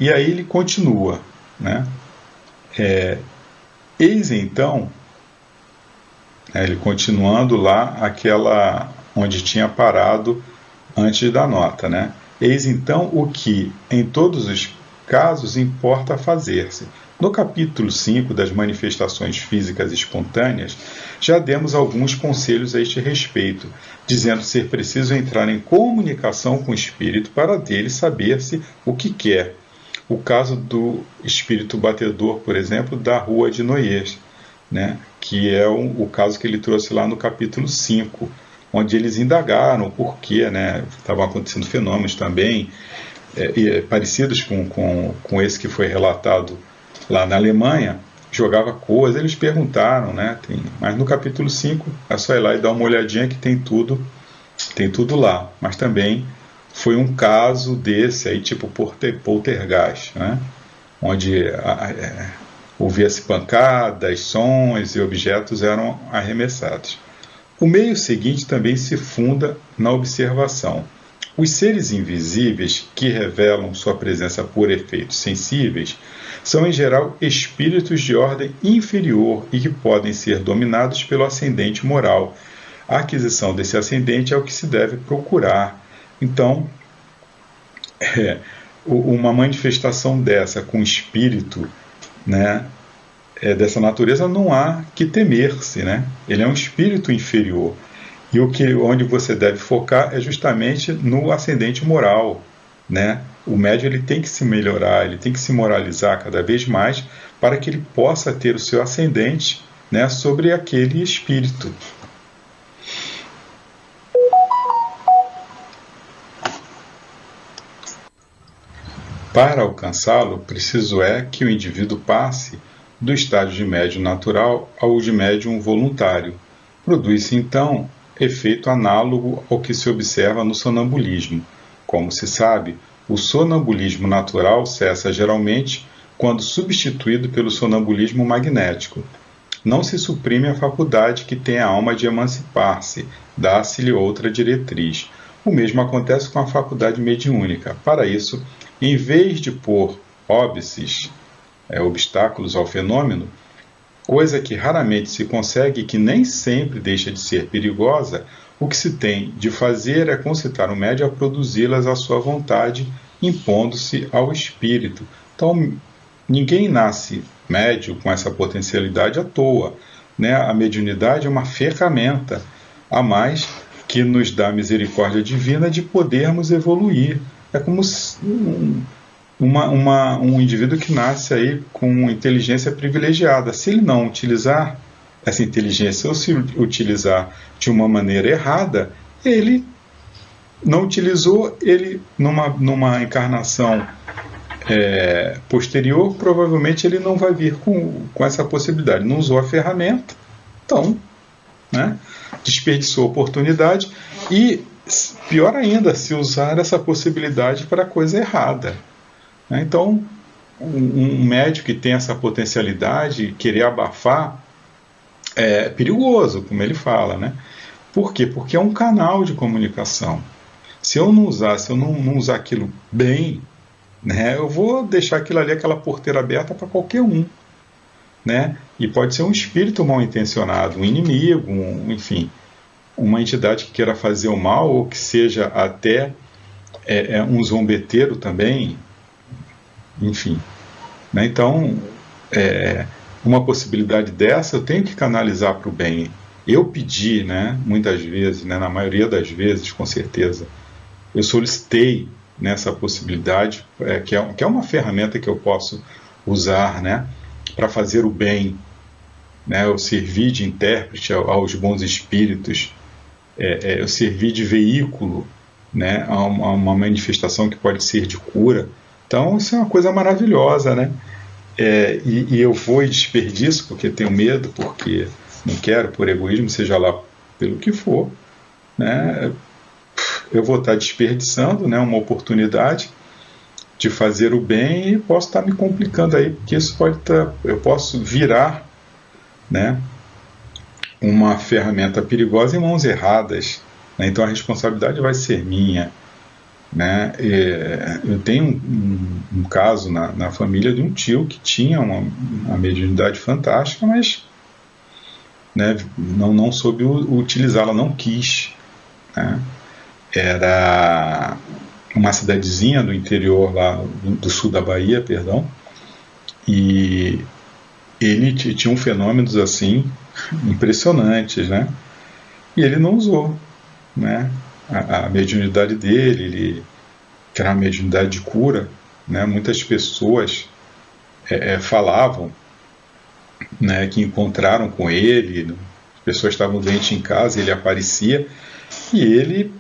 e aí ele continua, né? Eis então, ele continuando lá, aquela onde tinha parado antes da nota, né? Eis então o que, em todos os casos, importa fazer-se. No capítulo 5 das manifestações físicas espontâneas, já demos alguns conselhos a este respeito, dizendo ser preciso entrar em comunicação com o espírito para dele saber-se o que quer. O caso do espírito batedor, por exemplo, da rua de Noés, né? Que é o caso que ele trouxe lá no capítulo 5, onde eles indagaram o porquê, né? Estavam acontecendo fenômenos também parecidos com esse que foi relatado lá na Alemanha, jogava coisas, eles perguntaram, né? Mas no capítulo 5 é só ir lá e dar uma olhadinha que tem tudo lá. Mas também foi um caso desse aí, tipo poltergeist, né? Onde ouvia-se pancadas, sons e objetos eram arremessados. O meio seguinte também se funda na observação. Os seres invisíveis, que revelam sua presença por efeitos sensíveis, são em geral espíritos de ordem inferior e que podem ser dominados pelo ascendente moral. A aquisição desse ascendente é o que se deve procurar. Então, uma manifestação dessa com espírito, né, dessa natureza, não há que temer-se, né? Ele é um espírito inferior. E onde você deve focar é justamente no ascendente moral, né? O médium ele tem que se melhorar, ele tem que se moralizar cada vez mais para que ele possa ter o seu ascendente, né, sobre aquele espírito. Para alcançá-lo, preciso é que o indivíduo passe do estágio de médium natural ao de médium voluntário. Produz-se então efeito análogo ao que se observa no sonambulismo. Como se sabe, o sonambulismo natural cessa geralmente quando substituído pelo sonambulismo magnético. Não se suprime a faculdade que tem a alma de emancipar-se, dá-se-lhe outra diretriz. O mesmo acontece com a faculdade mediúnica. Para isso, em vez de pôr óbices, obstáculos ao fenômeno, coisa que raramente se consegue e que nem sempre deixa de ser perigosa, o que se tem de fazer é concitar o médium a produzi-las à sua vontade, impondo-se ao espírito. Então, ninguém nasce médium com essa potencialidade à toa, né? A mediunidade é uma ferramenta a mais que nos dá a misericórdia divina de podermos evoluir. É como um indivíduo que nasce aí com inteligência privilegiada. Se ele não utilizar essa inteligência ou se utilizar de uma maneira errada, ele não utilizou, ele numa encarnação posterior, provavelmente ele não vai vir com essa possibilidade. Não usou a ferramenta, então, né, desperdiçou a oportunidade e, pior ainda, se usar essa possibilidade para a coisa errada. Então, um médium que tem essa potencialidade, querer abafar, é perigoso, como ele fala, né? Por quê? Porque é um canal de comunicação. Se eu não usar aquilo bem, né, eu vou deixar aquilo ali, aquela porteira aberta para qualquer um, né? E pode ser um espírito mal intencionado, um inimigo, enfim, uma entidade que queira fazer o mal ou que seja até um zombeteiro também, enfim, né? Então, uma possibilidade dessa eu tenho que canalizar para o bem. Eu pedi, né, muitas vezes, né, na maioria das vezes, com certeza, eu solicitei nessa possibilidade, que é uma ferramenta que eu posso usar, né, para fazer o bem, né? Eu servi de intérprete aos bons espíritos, eu servi de veículo, né, a uma manifestação que pode ser de cura. Então, isso é uma coisa maravilhosa, né? E eu vou e desperdiço porque tenho medo, porque não quero, por egoísmo, seja lá pelo que for, né? Eu vou estar desperdiçando, né, uma oportunidade de fazer o bem e posso estar me complicando aí, porque isso pode estar, eu posso virar, né, uma ferramenta perigosa em mãos erradas, né? Então a responsabilidade vai ser minha, né? Eu tenho um caso na família de um tio que tinha uma mediunidade fantástica, mas, né, não soube utilizá-la, não quis, né? Era uma cidadezinha do interior lá do sul da Bahia, perdão, e ele tinha fenômenos assim impressionantes, né? E ele não usou, né, a mediunidade dele, que era uma mediunidade de cura, né? Muitas pessoas falavam, né, que encontraram com ele, as pessoas estavam doentes em casa, ele aparecia e ele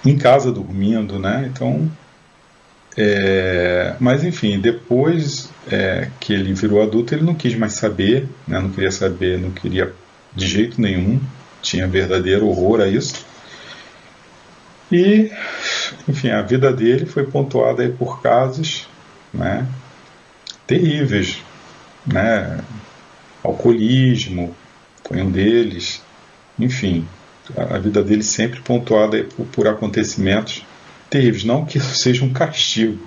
em casa dormindo, né? Então, mas enfim, depois que ele virou adulto, ele não quis mais saber, né? Não queria saber, não queria de jeito nenhum, tinha verdadeiro horror a isso. E, enfim, a vida dele foi pontuada aí por casos, né, terríveis, né? Alcoolismo foi um deles, enfim, a vida dele sempre pontuada aí por acontecimentos terríveis, não que isso seja um castigo,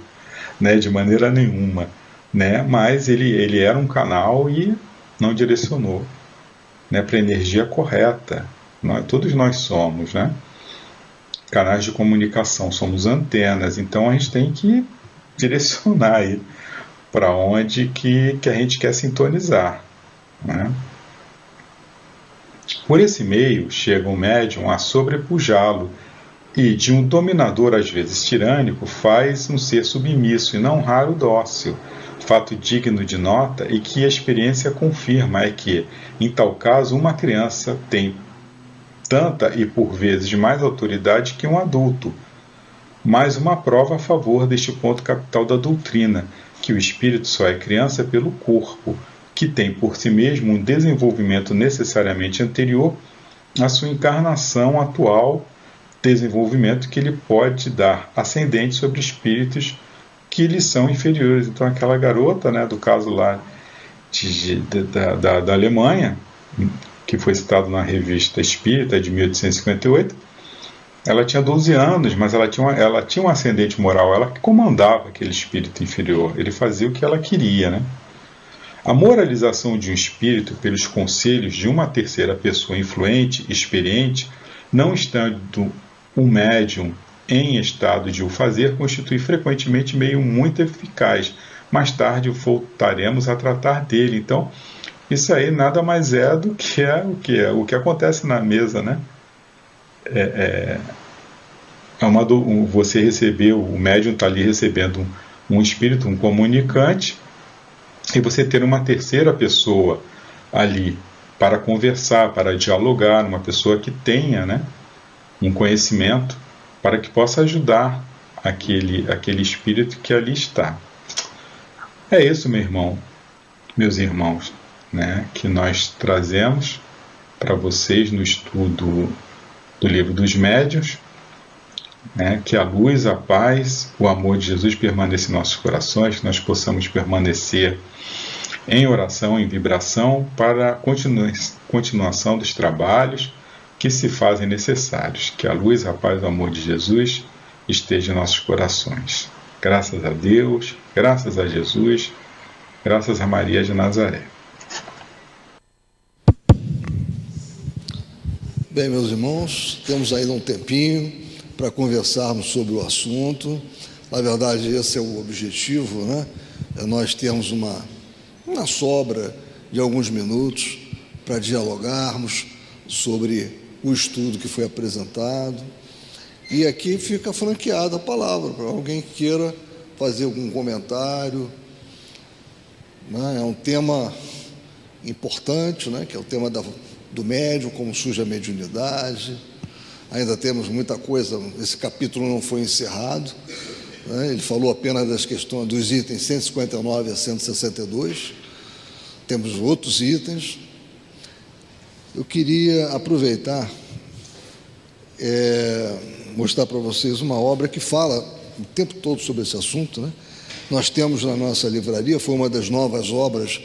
né, de maneira nenhuma, né, mas ele era um canal e não direcionou, né, para a energia correta. Todos nós somos, né, canais de comunicação, somos antenas, então a gente tem que direcionar aí para onde que a gente quer sintonizar, né? Por esse meio chega o médium a sobrepujá-lo e de um dominador às vezes tirânico faz um ser submisso e não raro dócil. Fato digno de nota e que a experiência confirma é que, em tal caso, uma criança tem tanta e por vezes mais autoridade que um adulto. Mais uma prova a favor deste ponto capital da doutrina, que o espírito só é criança pelo corpo, que tem por si mesmo um desenvolvimento necessariamente anterior à sua encarnação atual, desenvolvimento que lhe pode dar ascendente sobre espíritos que lhe são inferiores. Então aquela garota, né, do caso lá da Alemanha, que foi citado na Revista Espírita de 1858, ela tinha 12 anos, mas ela tinha um ascendente moral, ela que comandava aquele espírito inferior, ele fazia o que ela queria, né? A moralização de um espírito pelos conselhos de uma terceira pessoa influente, experiente, não estando o médium em estado de o fazer, constitui frequentemente meio muito eficaz. Mais tarde voltaremos a tratar dele. Então, isso aí nada mais é do que o que acontece na mesa, né? Você recebeu, o médium está ali recebendo um espírito, um comunicante, e você ter uma terceira pessoa ali para conversar, para dialogar, uma pessoa que tenha, né, um conhecimento para que possa ajudar aquele espírito que ali está. É isso, meu irmão, meus irmãos, né, que nós trazemos para vocês no estudo do Livro dos Médiuns, né, que a luz, a paz, o amor de Jesus permaneça em nossos corações, que nós possamos permanecer em oração, em vibração, para a continuação dos trabalhos que se fazem necessários. Que a luz, a paz, o amor de Jesus esteja em nossos corações. Graças a Deus, graças a Jesus, graças a Maria de Nazaré. Bem, meus irmãos, temos ainda um tempinho para conversarmos sobre o assunto. Na verdade, esse é o objetivo, né? Nós temos uma sobra de alguns minutos para dialogarmos sobre o estudo que foi apresentado. E aqui fica franqueada a palavra para alguém que queira fazer algum comentário, né? É um tema importante, né? Que é o tema do médium, como surge a mediunidade. Ainda temos muita coisa, esse capítulo não foi encerrado, né? Ele falou apenas das questões dos itens 159 a 162, temos outros itens. Eu queria aproveitar mostrar para vocês uma obra que fala o tempo todo sobre esse assunto, né? Nós temos na nossa livraria, foi uma das novas obras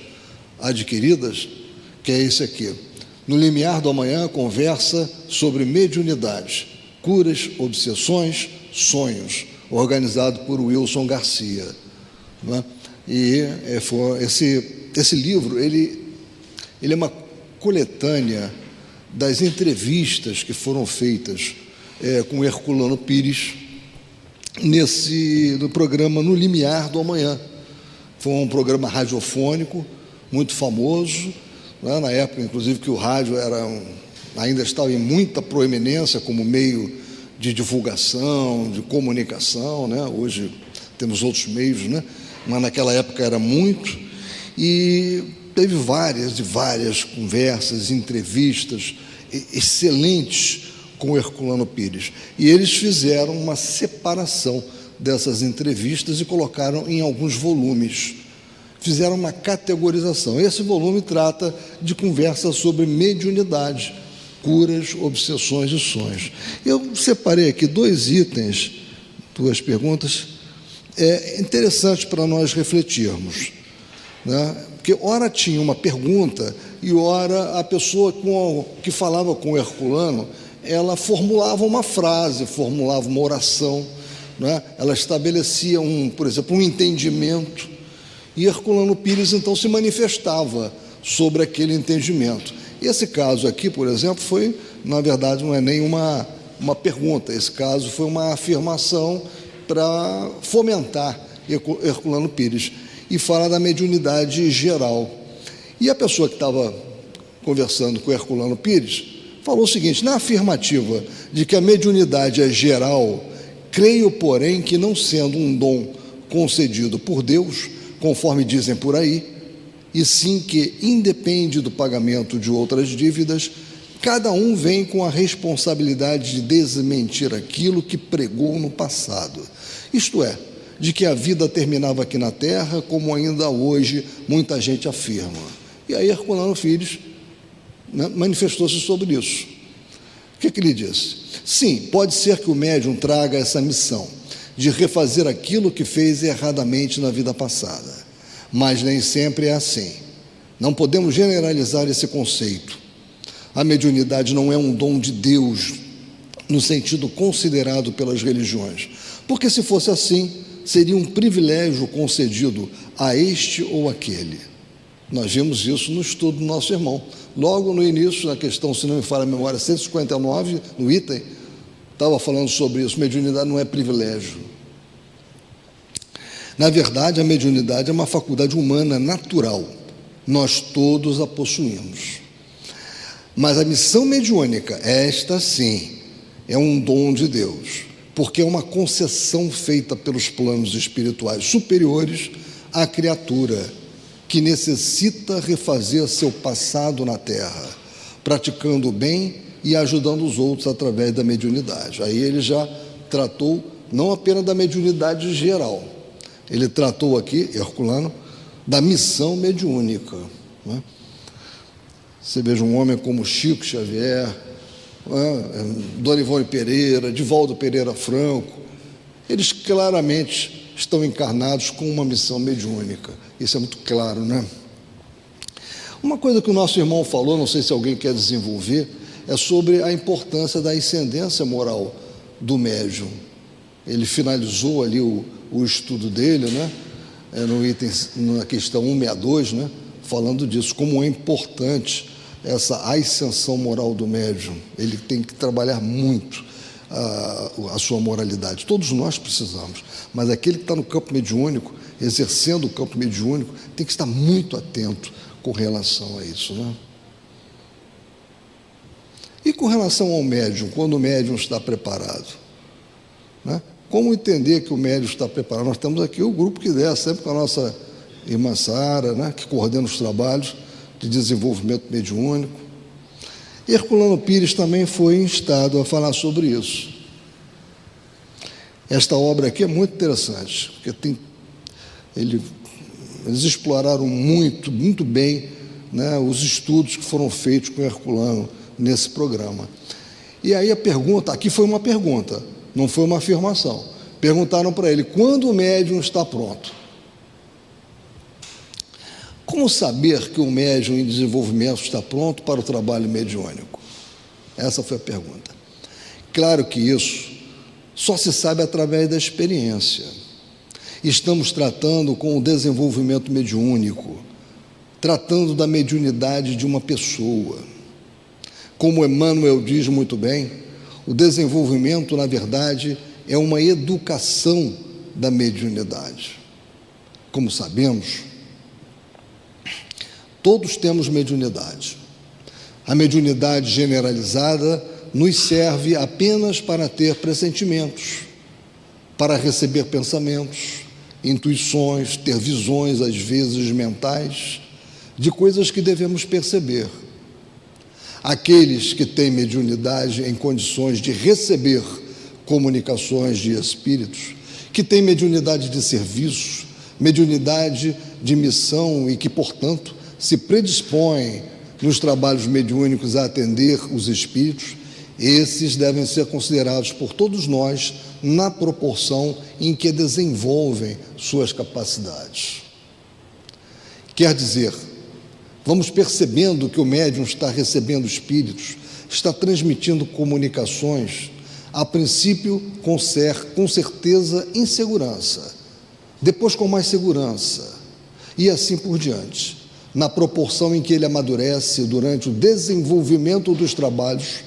adquiridas, que é esse aqui. No Limiar do Amanhã, conversa sobre mediunidade, curas, obsessões, sonhos, organizado por Wilson Garcia, né? E esse livro, ele é uma coletânea das entrevistas que foram feitas com Herculano Pires no programa No Limiar do Amanhã. Foi um programa radiofônico muito famoso, né? Na época, inclusive, que o rádio ainda estava em muita proeminência como meio de divulgação, de comunicação, né? Hoje temos outros meios, né? Mas naquela época era muito, e teve várias conversas, entrevistas excelentes com Herculano Pires. E eles fizeram uma separação dessas entrevistas e colocaram em alguns volumes. Fizeram uma categorização. Esse volume trata de conversas sobre mediunidade, curas, obsessões e sonhos. Eu separei aqui 2 itens, 2 perguntas, interessantes para nós refletirmos, né? Porque ora tinha uma pergunta e ora a pessoa que falava com o Herculano, ela formulava uma frase, formulava uma oração, né? Ela estabelecia, por exemplo, um entendimento, e Herculano Pires então se manifestava sobre aquele entendimento. Esse caso aqui, por exemplo, foi, na verdade, não é nem uma pergunta, esse caso foi uma afirmação para fomentar Herculano Pires e fala da mediunidade geral. E a pessoa que estava conversando com Herculano Pires falou o seguinte: na afirmativa de que a mediunidade é geral, creio, porém, que não sendo um dom concedido por Deus, conforme dizem por aí, e sim que independe do pagamento de outras dívidas, cada um vem com a responsabilidade de desmentir aquilo que pregou no passado. Isto é, de que a vida terminava aqui na Terra, como ainda hoje muita gente afirma. E aí Herculano Pires, né, manifestou-se sobre isso. O que ele disse? Sim, pode ser que o médium traga essa missão de refazer aquilo que fez erradamente na vida passada, mas nem sempre é assim. Não podemos generalizar esse conceito. A mediunidade não é um dom de Deus no sentido considerado pelas religiões, porque se fosse assim, seria um privilégio concedido a este ou aquele. Nós vimos isso no estudo do nosso irmão. Logo no início, na questão, se não me falha a memória, 159, no item, estava falando sobre isso. Mediunidade não é privilégio. Na verdade, a mediunidade é uma faculdade humana natural. Nós todos a possuímos. Mas a missão mediúnica, esta sim, é um dom de Deus, porque é uma concessão feita pelos planos espirituais superiores à criatura, que necessita refazer seu passado na Terra, praticando o bem e ajudando os outros através da mediunidade. Aí ele já tratou não apenas da mediunidade geral, ele tratou aqui, Herculano, da missão mediúnica, né? Você veja um homem como Chico Xavier, Dona Ivone Pereira, Divaldo Pereira Franco, eles claramente estão encarnados com uma missão mediúnica. Isso é muito claro, né? Uma coisa que o nosso irmão falou, não sei se alguém quer desenvolver, é sobre a importância da ascendência moral do médium. Ele finalizou ali o estudo dele, né? No item, na questão 162, né? Falando disso, como é importante essa ascensão moral do médium. Ele tem que trabalhar muito a sua moralidade. Todos nós precisamos, mas aquele que está no campo mediúnico, exercendo o campo mediúnico, tem que estar muito atento com relação a isso, né? E com relação ao médium, quando o médium está preparado, né? Como entender que o médium está preparado? Nós temos aqui o grupo que der, sempre com a nossa irmã Sara, né? Que coordena os trabalhos de desenvolvimento mediúnico. Herculano Pires também foi instado a falar sobre isso. Esta obra aqui é muito interessante, porque eles exploraram muito bem, né, os estudos que foram feitos com Herculano nesse programa. E aí a pergunta, aqui foi uma pergunta, não foi uma afirmação. Perguntaram para ele: quando o médium está pronto? Como saber que o médium em desenvolvimento está pronto para o trabalho mediúnico? Essa foi a pergunta. Claro que isso só se sabe através da experiência. Estamos tratando com o desenvolvimento mediúnico, tratando da mediunidade de uma pessoa. Como Emmanuel diz muito bem, o desenvolvimento, na verdade, é uma educação da mediunidade. Como sabemos, todos temos mediunidade. A mediunidade generalizada nos serve apenas para ter pressentimentos, para receber pensamentos, intuições, ter visões, às vezes mentais, de coisas que devemos perceber. Aqueles que têm mediunidade em condições de receber comunicações de espíritos, que têm mediunidade de serviço, mediunidade de missão e que, portanto, se predispõem nos trabalhos mediúnicos a atender os espíritos, esses devem ser considerados por todos nós na proporção em que desenvolvem suas capacidades. Quer dizer, vamos percebendo que o médium está recebendo espíritos, está transmitindo comunicações, a princípio com certeza em segurança, depois com mais segurança, e assim por diante, na proporção em que ele amadurece durante o desenvolvimento dos trabalhos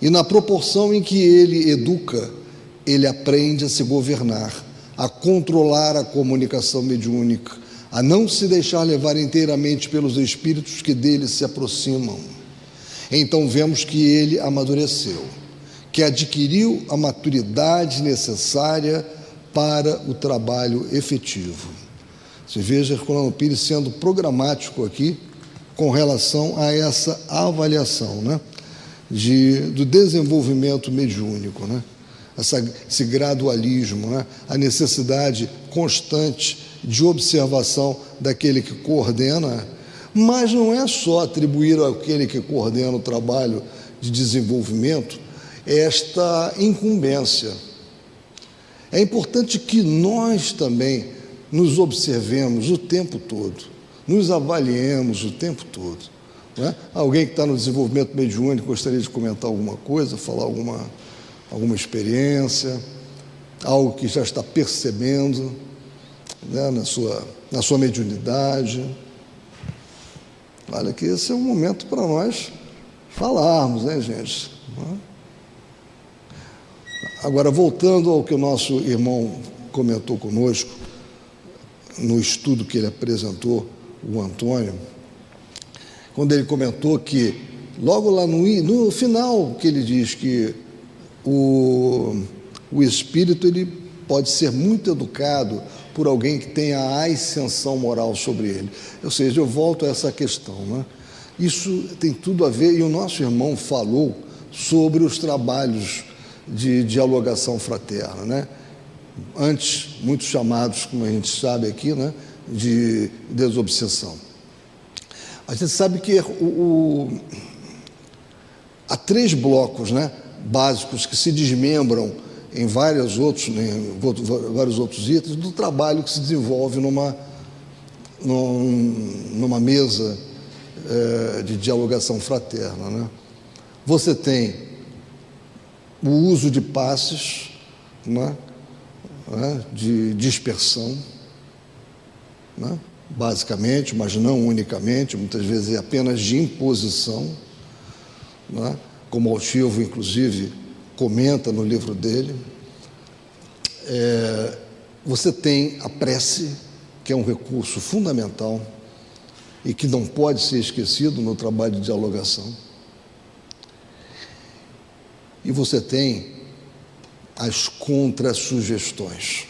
e na proporção em que ele educa, ele aprende a se governar, a controlar a comunicação mediúnica, a não se deixar levar inteiramente pelos espíritos que dele se aproximam. Então vemos que ele amadureceu, que adquiriu a maturidade necessária para o trabalho efetivo. Você veja Herculano Pires sendo programático aqui com relação a essa avaliação, né, do desenvolvimento mediúnico, né, esse gradualismo, né, a necessidade constante de observação daquele que coordena, mas não é só atribuir àquele que coordena o trabalho de desenvolvimento esta incumbência. É importante que nós também nos observemos o tempo todo, nos avaliemos o tempo todo. Não é? Alguém que está no desenvolvimento mediúnico gostaria de comentar alguma coisa, falar alguma experiência, algo que já está percebendo, né, na sua mediunidade. Olha que esse é um momento para nós falarmos, né, gente? Agora, voltando ao que o nosso irmão comentou conosco, no estudo que ele apresentou, o Antônio, quando ele comentou que, logo lá no final, que ele diz que o espírito ele pode ser muito educado por alguém que tenha a ascensão moral sobre ele. Ou seja, eu volto a essa questão, né? Isso tem tudo a ver, e o nosso irmão falou sobre os trabalhos de dialogação fraterna, né? Antes, muitos chamados, como a gente sabe aqui, né, de desobsessão. A gente sabe que há 3 blocos, né, básicos que se desmembram em vários outros itens do trabalho que se desenvolve numa mesa de dialogação fraterna, né? Você tem o uso de passes, né, de dispersão, né, basicamente, mas não unicamente, muitas vezes é apenas de imposição, né, como Altivo, inclusive, comenta no livro dele. Você tem a prece, que é um recurso fundamental e que não pode ser esquecido no trabalho de dialogação. E você tem as contrassugestões.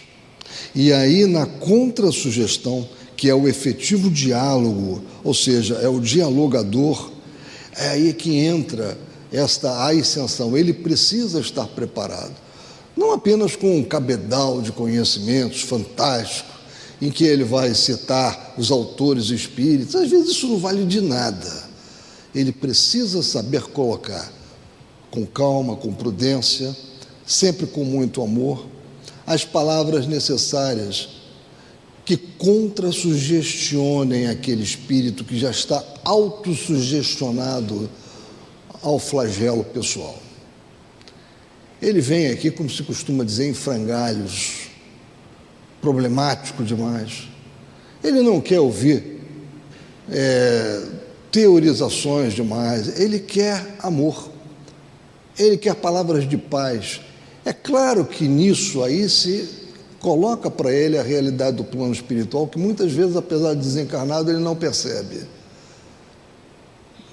E aí, na contrassugestão, que é o efetivo diálogo, ou seja, é o dialogador, é aí que entra esta ascensão. Ele precisa estar preparado, não apenas com um cabedal de conhecimentos fantástico, em que ele vai citar os autores espíritas. Às vezes isso não vale de nada. Ele precisa saber colocar com calma, com prudência, sempre com muito amor, as palavras necessárias que contra-sugestionem aquele espírito que já está autossugestionado ao flagelo pessoal. Ele vem aqui, como se costuma dizer, em frangalhos, problemático demais. Ele não quer ouvir teorizações demais, ele quer amor, ele quer palavras de paz. É claro que nisso aí se coloca para ele a realidade do plano espiritual, que muitas vezes, apesar de desencarnado, ele não percebe.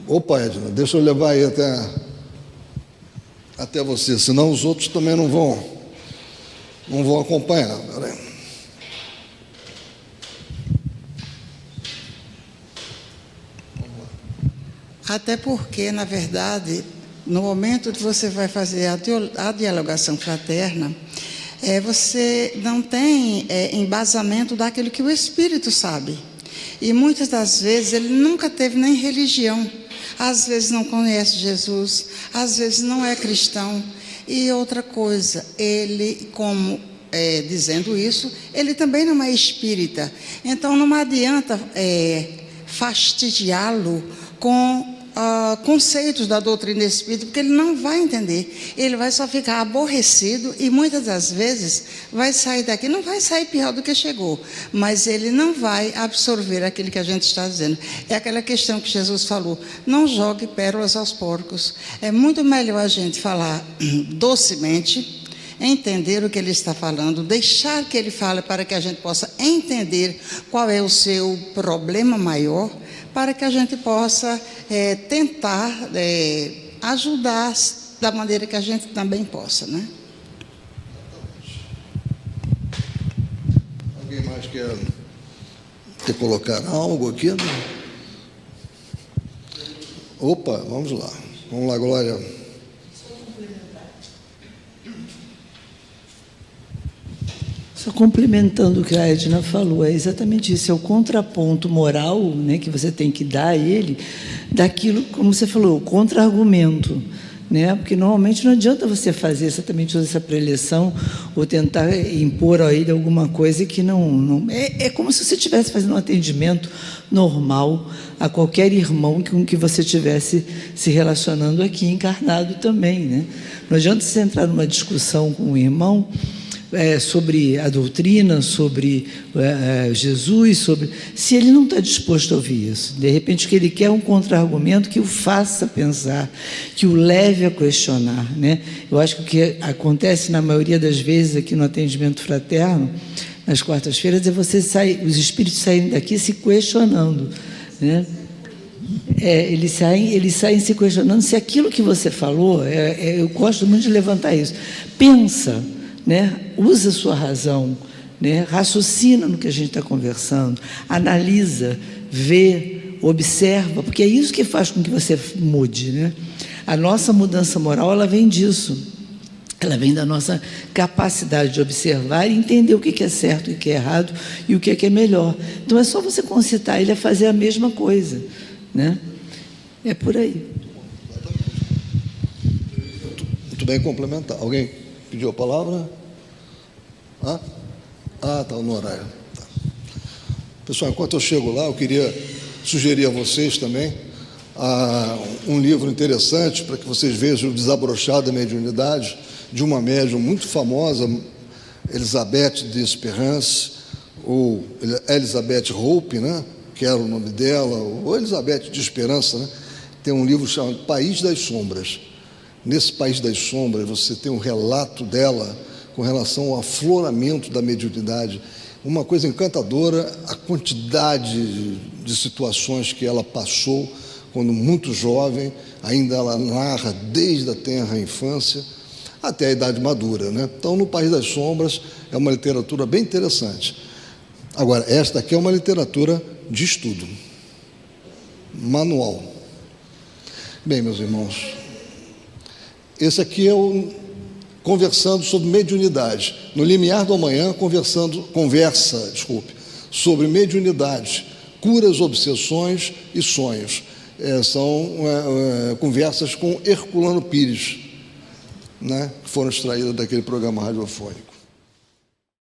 Opa, Edna, deixa eu levar aí até você, senão os outros também não vão acompanhar. Peraí. Até porque, na verdade, no momento que você vai fazer a dialogação fraterna, você não tem embasamento daquilo que o Espírito sabe. E muitas das vezes ele nunca teve nem religião. Às vezes não conhece Jesus, às vezes não é cristão. E outra coisa, ele, dizendo isso, ele também não é espírita. Então não adianta fastidiá-lo com conceitos da doutrina espírita, porque ele não vai entender, ele vai só ficar aborrecido e muitas das vezes vai sair daqui, não vai sair pior do que chegou, mas ele não vai absorver aquilo que a gente está dizendo. É aquela questão que Jesus falou, não jogue pérolas aos porcos. É muito melhor a gente falar docemente, entender o que ele está falando, deixar que ele fale para que a gente possa entender qual é o seu problema maior, para que a gente possa tentar ajudar da maneira que a gente também possa, né? Alguém mais quer colocar algo aqui? Opa, vamos lá, Glória. Só complementando o que a Edna falou, é exatamente isso, é o contraponto moral, né, que você tem que dar a ele, daquilo, como você falou, o contra-argumento, né, porque normalmente não adianta você fazer exatamente toda essa preleção ou tentar impor a ele alguma coisa que não é como se você estivesse fazendo um atendimento normal a qualquer irmão com que você estivesse se relacionando aqui, encarnado também, né? Não adianta você entrar numa discussão com um irmão sobre a doutrina, sobre Jesus, se ele não está disposto a ouvir isso. De repente, o que ele quer é um contra-argumento que o faça pensar, que o leve a questionar, né? Eu acho que o que acontece na maioria das vezes aqui no atendimento fraterno, nas quartas-feiras, é os espíritos saírem daqui se questionando, né? Eles saem se questionando se aquilo que você falou, eu gosto muito de levantar isso, pensa, né? Usa a sua razão, né? Raciocina no que a gente está conversando, analisa, vê, observa, porque é isso que faz com que você mude, né? A nossa mudança moral, ela vem disso, ela vem da nossa capacidade de observar e entender o que é certo e o que é errado e o que é melhor. Então é só você concitar ele a fazer a mesma coisa, né? É por aí. Muito bem complementar. Alguém pediu a palavra? Está no horário. Tá. Pessoal, enquanto eu chego lá, eu queria sugerir a vocês também um livro interessante para que vocês vejam o desabrochar da mediunidade de uma médium muito famosa, Elizabeth de Esperance, ou Elizabeth Hope, né? Que era o nome dela, ou Elizabeth de Esperança, né? Tem um livro chamado País das Sombras. Nesse País das Sombras, você tem um relato dela com relação ao afloramento da mediunidade, uma coisa encantadora, a quantidade de situações que ela passou quando muito jovem, ainda ela narra desde a tenra infância até a idade madura, né? Então, no País das Sombras é uma literatura bem interessante. Agora, esta aqui é uma literatura de estudo, manual. Bem, meus irmãos, esse aqui é conversando sobre mediunidade. No Limiar do Amanhã, conversa sobre mediunidade, curas, obsessões e sonhos. São conversas com Herculano Pires. né, que foram extraídas daquele programa radiofônico.